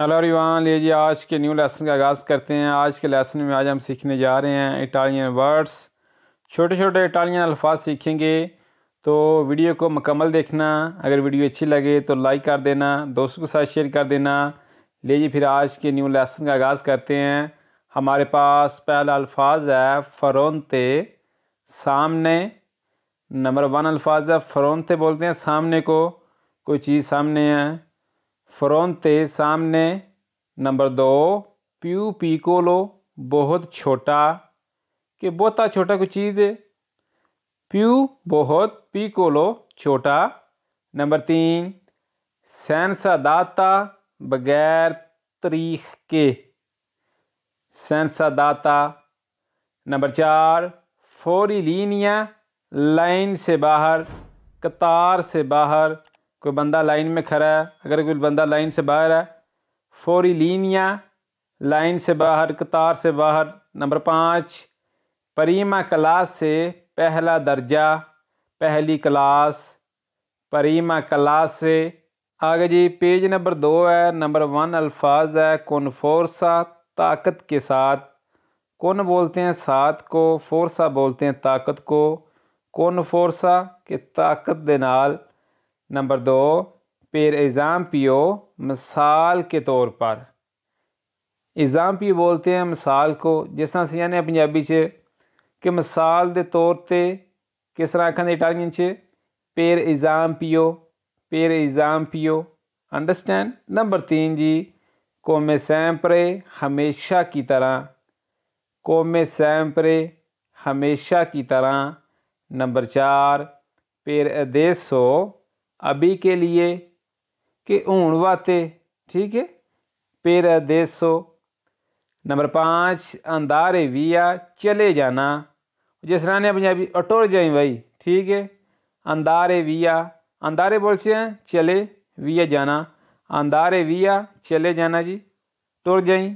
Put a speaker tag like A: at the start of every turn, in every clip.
A: Hello everyone, लीजिए आज के न्यू लेसन का आगाज़ करते हैं। आज के लेसन में आज हम सीखने जा रहे हैं इटालियन वर्ड्स। छोटे छोटे इटालियन अल्फाज सीखेंगे, तो वीडियो को मुकम्मल देखना। अगर वीडियो अच्छी लगे तो लाइक कर देना, दोस्तों के साथ शेयर कर देना। लीजिए फिर आज के न्यू लेसन का आगाज़ करते हैं। हमारे पास पहला अल्फाज है फ़रोंते, सामने। नंबर 1 अल्फाज है फ़रोंते, बोलते हैं सामने को, कोई चीज़ सामने है। फ़रोंते सामने। नंबर 2 प्यू पीकोलो, बहुत छोटा, कि बहुत छोटा कोई चीज़ है। प्यू बहुत, पीकोलो छोटा। नंबर 3 सेंसा दाता, बगैर तारीख के, सेंसा दाता। नंबर 4 फोरी लीनिया, लाइन से बाहर, कतार से बाहर। कोई बंदा लाइन में खड़ा है, अगर कोई बंदा लाइन से बाहर है, फोरी लीनिया, लाइन से बाहर, कतार से बाहर। नंबर 5 प्रीमा क्लास से, पहला दर्जा, पहली क्लास, प्रीमा क्लास से। आगे जी पेज नंबर 2 है। नंबर 1 अल्फाज है कॉनफोर्सा, ताकत के साथ। कौन बोलते हैं साथ को, फोर्सा बोलते हैं ताकत को। कॉनफोर्सा के ताकत दे नाल। नंबर 2 पेर एग्जाम्पियो, मिसाल के तौर पर। एग्जाम्पियो बोलते हैं मिसाल को, जिस तरह सियाने पंजाबी च कि मिसाल दे तौर ते, किस तरह आखन इटालियन च पेर एग्जाम्पियो, पेर एग्जाम्पियो। अंडरस्टैंड। नंबर 3 जी कोमे सैम्परे, हमेशा की तरह। कोमे सैम्परे, हमेशा की तरह। नंबर 4 पेर अदेसो, अभी के लिए, कि हूण वाते, ठीक है, पेर अदेसो। नंबर 5 अंदारे विया, चले जाना। जिस तरह ने पंजाबी अटोर जाए भाई, ठीक है। अंदारे विया, अंदारे बोलते हैं चले, विया जाना। अंदारे विया, चले जाना जी, टुर जाई।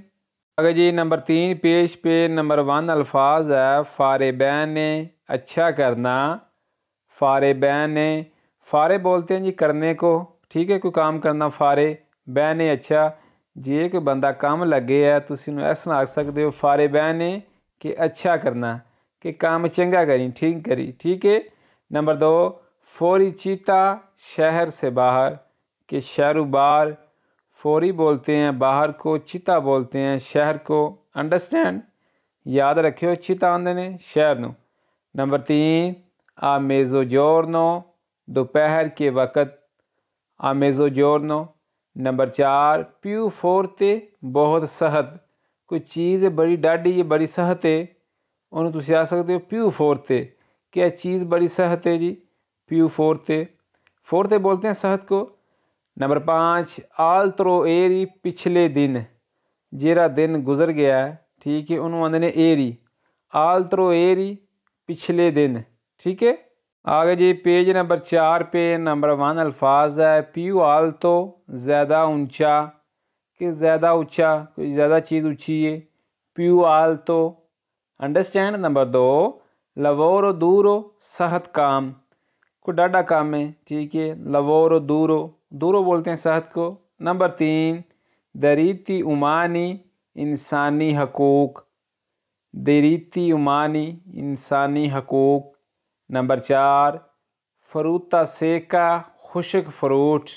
A: अगर जी नंबर 3 पेज पे नंबर 1 अल्फाज है फारे बैन ने, अच्छा करना। फारे बैन ने, फारे बोलते हैं जी करने को, ठीक है, कोई काम करना। फारे बैन ने, अच्छा। जे कोई बंदा काम लगे है तो तुम ऐसा आख सकते हो फारे बैन ने, कि अच्छा करना, कि काम चंगा करी, ठीक करी, ठीक है। नंबर 2 फोरी चीता, शहर से बाहर, कि शहरों बाहर। फोरी बोलते हैं बाहर को, चिता बोलते हैं शहर को। अंडरस्टैंड। याद रखियो, चिता आंदे ने शहर नू। नंबर 3 आ मेज़ोजोर्नो, दोपहर के वक़्त, आ मेज़ोजोर्नो। नंबर 4 प्यू फोर्ते, बहुत सहत, कोई चीज़ बड़ी डाढ़ी है, बड़ी सहत है, उन्होंने तुम आ सकते हो प्यू फोर्ते, क्या चीज़ बड़ी सहत है जी, प्यू फोर्ते। फोर्ते बोलते हैं सहत को। नंबर 5 आल्त्रो एरी, पिछले दिन, जेरा दिन गुजर गया है, ठीक है, उन्होंने आंदे ने एरी। आल्त्रो एरी, पिछले दिन, ठीक है। आगे जी पेज नंबर 4 पे नंबर 1 अल्फाज है प्यू आल्तो, ज़्यादा ऊंचा, कि ज़्यादा ऊंचा, कोई ज़्यादा चीज़ ऊंची है, प्यू आल्तो। अंडरस्टैंड। नंबर 2 लवोरो दूरो, सहत काम, कोई डाढ़ा काम है, ठीक है, लवोरो दूरो, दूरो बोलते हैं सहत को। नंबर 3 दरीती उमानी, इंसानी हकूक़, दरीती उमानी, इंसानी हकूक़। नंबर 4 फ्रूता सेका, खुश्क फ्रूट,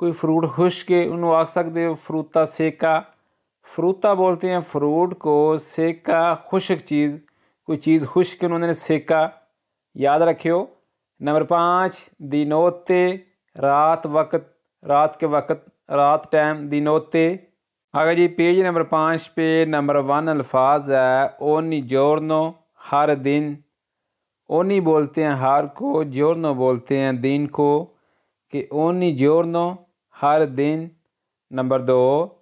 A: कोई फ्रूट खुश्क है, उन्होंने आख सकते हो फ्रूता सेका। फ्रूता बोलते हैं फ्रूट को, सेका खुश्क चीज़, कोई चीज़ खुश्क उन्होंने सेका। याद रखियो। नंबर 5 दिनोते, रात वक्त, रात के वक्त, रात टाइम, दिनोते। आगे जी पेज नंबर 5 पे नंबर 1 अल्फाज है ओनी जोरनो, हर दिन। ओनी बोलते हैं हर को, जोरनो बोलते हैं दिन को, कि ओनी जोरनो, हर दिन। नंबर 2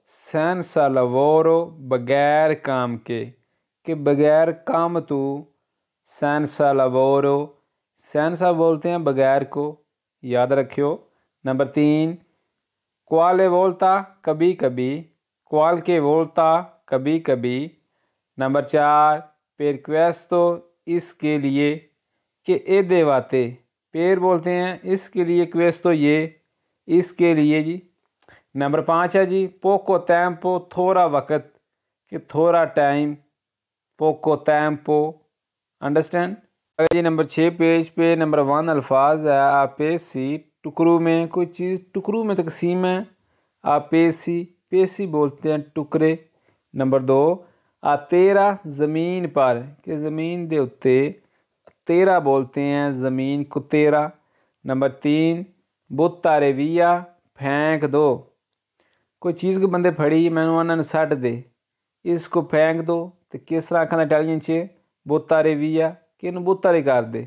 A: सेंसा लवोरो, बगैर काम के, कि बगैर काम तू, सेंसा लवोरो। सेंसा बोलते हैं बगैर को, याद रखियो। नंबर 3 क्वाले वोल्ता, कभी कभी, क्वाल के वोल्ता, कभी कभी। नंबर 4 पेर क्वेस्तो, इसके लिए, कि ए देवाते, पेर बोलते हैं इसके लिए, क्वेस्तो ये, इसके लिए जी। नंबर 5 है जी पोको tempo, थोड़ा वक्त कि थोड़ा टाइम, पोको tempo, अंडरस्टैंड। अगर जी नंबर 6 पेज पे नंबर 1 अल्फाज है आपेसी, टुकड़ों में कोई चीज़ टुकड़ों में तकसीम है, आपेसी, पेसी बोलते हैं टुकड़े। नंबर 2 तेरा ज़मीन पर कि ज़मीन दे उत्ते, तेरा बोलते हैं ज़मीन को तेरा। नंबर 3 बुत्ता रेविया, फेंक दो, कोई चीज़ को बंदे फड़ी मैनू उन्होंने सट दे, इसको फेंक दो तो किस तरह आखना इटालियन च बुत्ता रेविया कि इनू बुत्ता रे कर दे,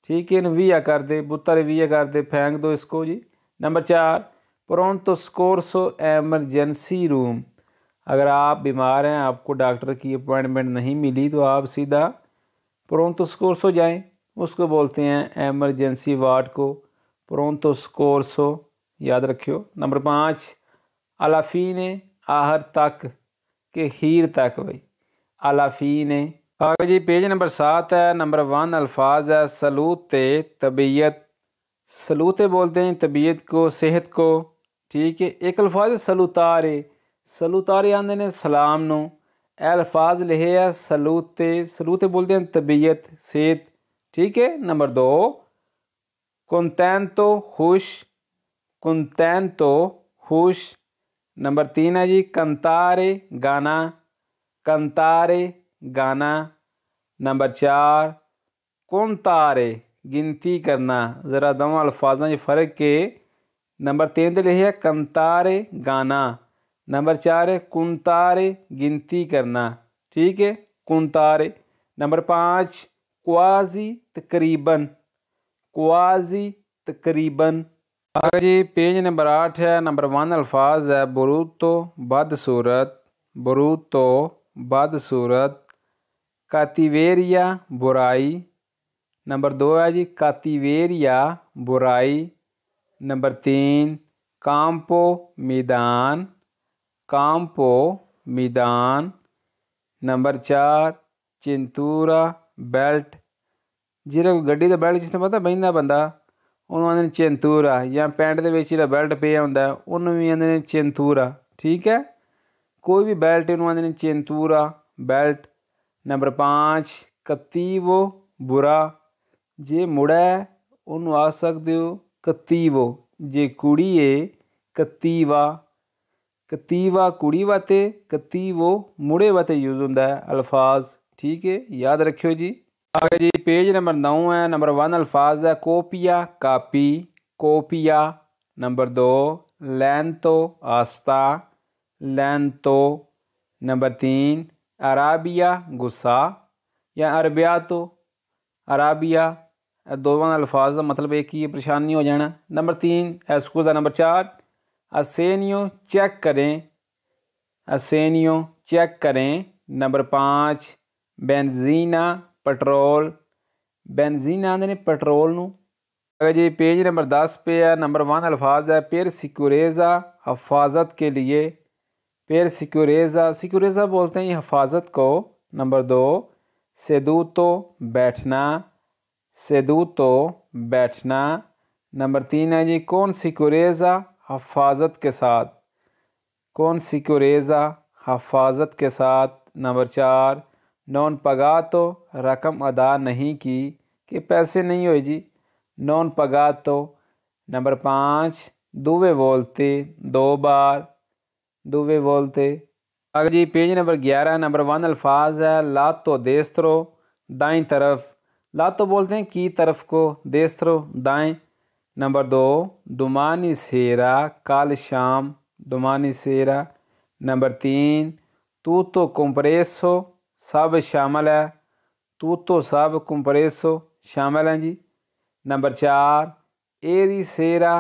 A: ठीक है, इनू विया कर दे, बुत्ता रेविया कर दे, फेंक दो इसको जी। नंबर 4 प्रोंटो स्कोर्सो एमरजेंसी रूम, अगर आप बीमार हैं, आपको डॉक्टर की अपॉइंटमेंट नहीं मिली तो आप सीधा प्रोंटो स्कोर्सो जाएं, उसको बोलते हैं एमरजेंसी वार्ड को प्रोंटो स्कोर्सो, याद रखियो। नंबर 5 अलाफीने, आहर तक के हीर तक, भाई अलाफीने। आगे जी पेज नंबर 7 है, नंबर 1 अल्फाज है सलूत तबीयत, सलूते बोलते हैं तबीयत को, सेहत को, ठीक है। एक अल्फाज है सलूतारे, सलूतारे आंदे ने सलाम नो, ए अल्फाज लिखे है सलूते, सलूते बोलते हैं तबीयत सेहत, ठीक है। नंबर 2 कुंतैंतो खुश, कुंतैंतो खुश। नंबर 3 है जी कंतारे गाना, कंतारे गाना। नंबर 4 कुंतारे गिनती करना, ज़रा दोनों अल्फाजों में फ़र्क के। नंबर 3 तो लिखे कंतारे गाना, नंबर 4 है कुंतारे गिनती करना, ठीक है, कुंतारे। नंबर 5 क्वाजी तकरीबन, क्वाजी तकरीबन। आगे जी पेज नंबर 8 है, नंबर 1 अल्फाज है बरूतो बदसूरत, बरूतो बदसूरत, कातिवेरिया बुराई। नंबर 2 है जी कातिवेरिया बुराई। नंबर 3 काम्पो मैदान, काम्पो मैदान। नंबर 4 चिंतूरा बेल्ट, जिहड़ा कोई गड्डी दा बेल्ट जिसने पता बहिंदा बंदा उन्होंने आंदे चिंतूरा, या पैंट दे विच जिहड़ा बेल्ट पिया हुंदा उन्होंने भी आंदे ने चिंतूरा, ठीक है, कोई भी बेल्ट इन्होंने आंदे ने चिंतूरा बेल्ट। नंबर 5 कत्तीवो बुरा, जे मुड़ा है उन्होंने आ सकते हो कत्तीवो, जे कुड़ी है कत्तीवा, कत्तीवा कुड़ी वाते, कत्तीवो मुड़े वाते यूज़ होंदा है अल्फाज, ठीक है, याद रखियो जी। आगे जी पेज नंबर 9 है, नंबर 1 अल्फाज है कोपिया कापी, कोपिया। नंबर 2 लैंतो आस्ता, लैंतो। नंबर 3 अराबिया गुस्सा या अरबियातो, अराबिया, दोनों अल्फाज का मतलब एक ही परेशानी हो जाना। नंबर 3 एस्कुजा। नंबर 4 असेनियो चेक करें, असेनियो चेक करें। नंबर 5 बेंजीना पेट्रोल, बेंजीना आंदे ने पेट्रोल नू। अगर जी पेज नंबर 10 पे है, नंबर 1 अल्फाज है पेर सिक्योरेज़ा हफाजत के लिए, पेर सिक्योरेज़ा, सिक्योरेज़ा बोलते हैं हफाजत को। नंबर 2 सेदूतो बैठना, सेदूतो बैठना। नंबर 3 है जी कौन सिक्योरेज़ा हफाजत के साथ, कौन सिक्योरेज़ा हफाजत के साथ। नंबर 4 नॉन पगातो रकम अदा नहीं की कि पैसे नहीं हुए जी, नॉन पगातो। नंबर 5 दुवे बोलते, 2 बार दुवे बोलते। आगे जी पेज नंबर 11, नंबर 1 अल्फाज है लातो देस्तरो दाएं तरफ, लातो बोलते हैं की तरफ को, देस्तरो दाएं। नंबर 2 दुमानी सेरा कल शाम, दुमानी सेरा। नंबर 3 तू तो कंप्रेसो सब शामिल है, तू तो सब कंप्रेसो शामिल हैं जी। नंबर 4 एरी सेरा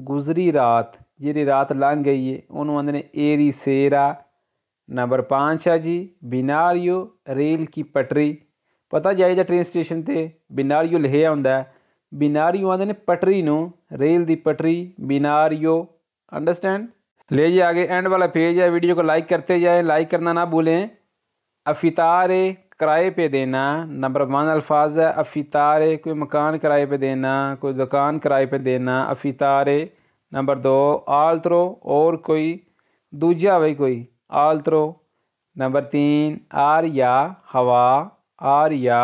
A: गुजरी रात, जी रात लंघ गई है उन्होंने आंदे ने एरी सेरा। नंबर 5 है जी बिनारियो रेल की पटरी, पता जाए ट्रेन स्टेशन ते बिनारियो लिखिया हुंदा है, बिनारियो आंदे ने पटरी नू, रेल दी पटरी बिनारियो, अंडरस्टैंड। ले जी आगे एंड वाला पेज है, वीडियो को लाइक करते जाए, लाइक करना ना भूलें। अफितारे किराए पे देना, नंबर 1 अल्फाज है अफितारे, कोई मकान किराए पे देना, कोई दुकान किराए पे देना, अफितारे नंबर 2 आल्त्रो और कोई दूजा भाई कोई आल्त्रो। नंबर 3 आर या हवा, आर या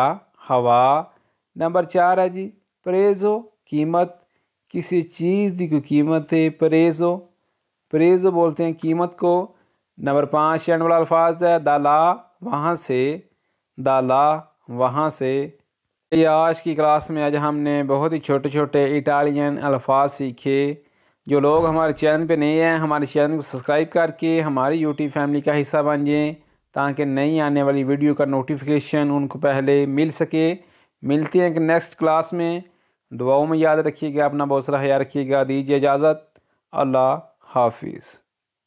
A: हवा। नंबर 4 है जी प्रेजो, कीमत, किसी चीज़ की कोई कीमत है प्रेजो, प्रेजो बोलते हैं कीमत को। नंबर 5 एंड वाला अल्फाज है दाला, वहाँ से, दाला वहाँ से। ये आज की क्लास में आज हमने बहुत ही छोटे छोटे इटालियन अल्फाज सीखे। जो लोग हमारे चैनल पे नए हैं हमारे चैनल को सब्सक्राइब करके हमारी यूट्यूब फैमिली का हिस्सा बन जाएं ताकि नई आने वाली वीडियो का नोटिफिकेशन उनको पहले मिल सके। मिलते हैं कि नेक्स्ट क्लास में। दुआओं में याद रखिएगा, अपना बहुत सारा ख्याल रखिएगा। दीजिए इजाज़त, अल्लाह हाफिज़।